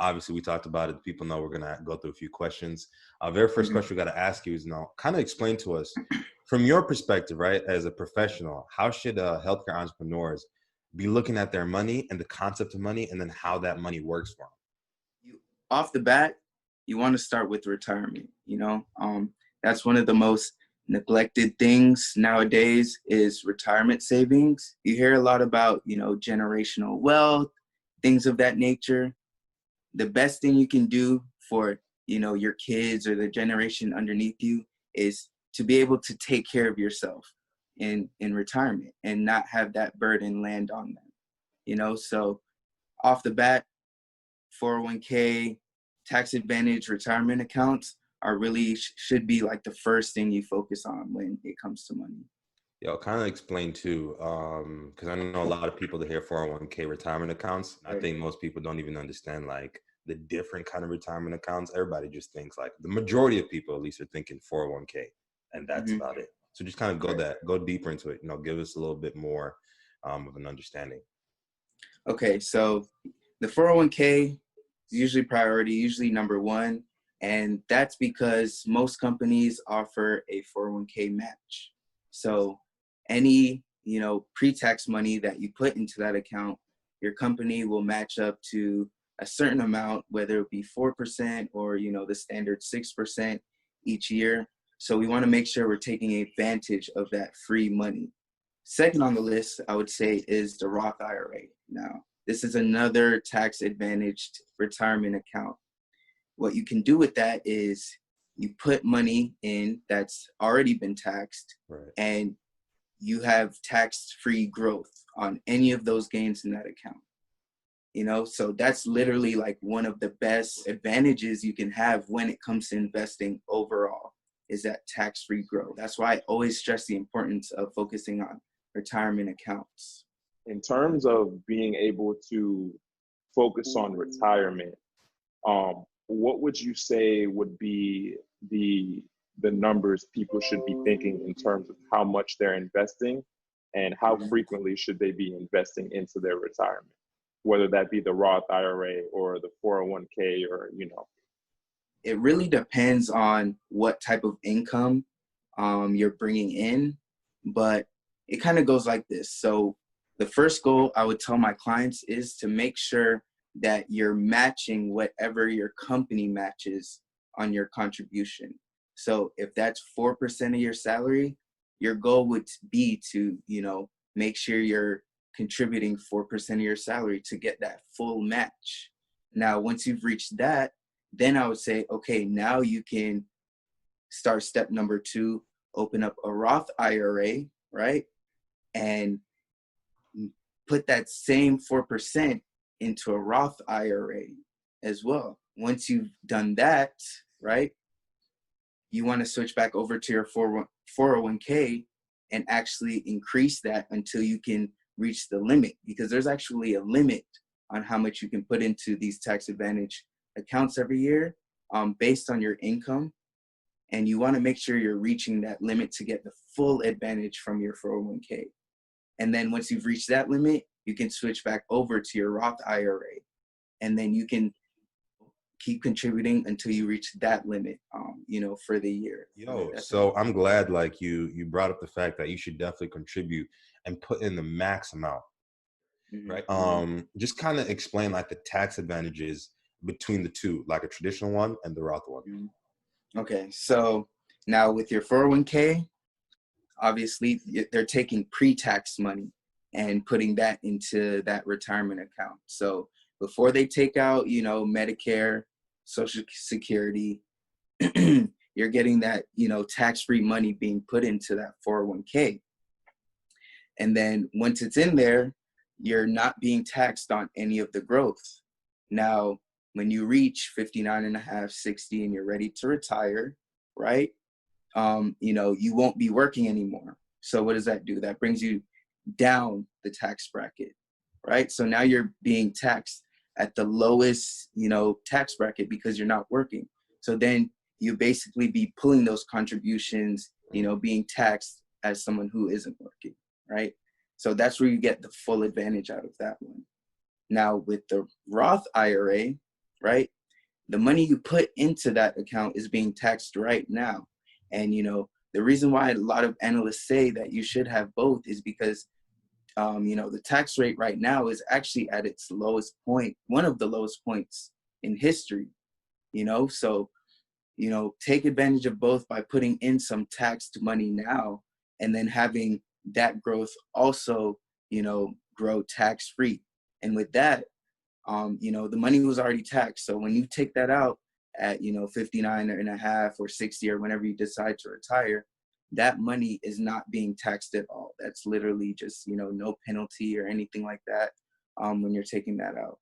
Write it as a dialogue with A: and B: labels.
A: obviously we talked about it. People know we're going to go through a few questions. Very first question we got to ask you is now kind of explain to us from your perspective, right, as a professional, how should healthcare entrepreneurs be looking at their money and the concept of money and then how that money works for them?
B: Off the bat, you want to start with retirement. That's one of the most neglected things nowadays is retirement savings. You hear a lot about, generational wealth, things of that nature. The best thing you can do for, your kids or the generation underneath you is to be able to take care of yourself in retirement and not have that burden land on them. So off the bat, 401k, tax advantage retirement accounts are really should be like the first thing you focus on when it comes to money.
A: Yeah, kind of explain too, because I know a lot of people that hear 401k retirement accounts. I think most people don't even understand like the different kind of retirement accounts. Everybody just thinks like the majority of people at least are thinking 401k and that's about it. So just kind of go deeper into it, give us a little bit more of an understanding.
B: Okay, so the 401k is usually priority, usually number one. And that's because most companies offer a 401k match. So any, pre-tax money that you put into that account, your company will match up to a certain amount, whether it be 4% or, the standard 6% each year. So we want to make sure we're taking advantage of that free money. Second on the list, I would say, is the Roth IRA. Now, this is another tax advantaged retirement account. What you can do with that is you put money in that's already been taxed, and you have tax-free growth on any of those gains in that account. So that's literally like one of the best advantages you can have when it comes to investing overall, is that tax-free growth. That's why I always stress the importance of focusing on retirement accounts.
C: In terms of being able to focus on retirement, what would you say would be the numbers people should be thinking in terms of how much they're investing and how frequently should they be investing into their retirement, whether that be the Roth IRA or the 401k or,
B: It really depends on what type of income you're bringing in, but it kind of goes like this. So the first goal I would tell my clients is to make sure that you're matching whatever your company matches on your contribution. So if that's 4% of your salary, your goal would be to, make sure you're contributing 4% of your salary to get that full match. Now, once you've reached that, then I would say, okay, now you can start step number 2, open up a Roth IRA, right? And put that same 4% into a Roth IRA as well. Once you've done that, right, you want to switch back over to your 401k and actually increase that until you can reach the limit, because there's actually a limit on how much you can put into these tax advantage accounts every year based on your income. And you want to make sure you're reaching that limit to get the full advantage from your 401k. And then once you've reached that limit, you can switch back over to your Roth IRA. And then you can keep contributing until you reach that limit, for the year.
A: So I'm glad like you brought up the fact that you should definitely contribute and put in the max amount, right? Just kind of explain like the tax advantages between the two, like a traditional one and the Roth one.
B: Okay, so now with your 401k, obviously they're taking pre-tax money and putting that into that retirement account. So before they take out, Medicare, Social Security, you're getting that, tax-free money being put into that 401k. And then once it's in there, you're not being taxed on any of the growth. Now, when you reach 59 and a half, 60, and you're ready to retire, right? You won't be working anymore. So what does that do? That brings you down the tax bracket, right? So now you're being taxed at the lowest, tax bracket because you're not working. So then you basically be pulling those contributions, being taxed as someone who isn't working, right? So that's where you get the full advantage out of that one. Now with the Roth IRA, right? The money you put into that account is being taxed right now. And, you know, the reason why a lot of analysts say that you should have both is because, you know, the tax rate right now is actually at its lowest point, one of the lowest points in history, you know? So, you know, take advantage of both by putting in some taxed money now, and then having that growth also, you know, grow tax free. And with that, you know, the money was already taxed. So when you take that out at, you know, 59 and a half or 60 or whenever you decide to retire, that money is not being taxed at all. That's literally just, you know, no penalty or anything like that when you're taking that out.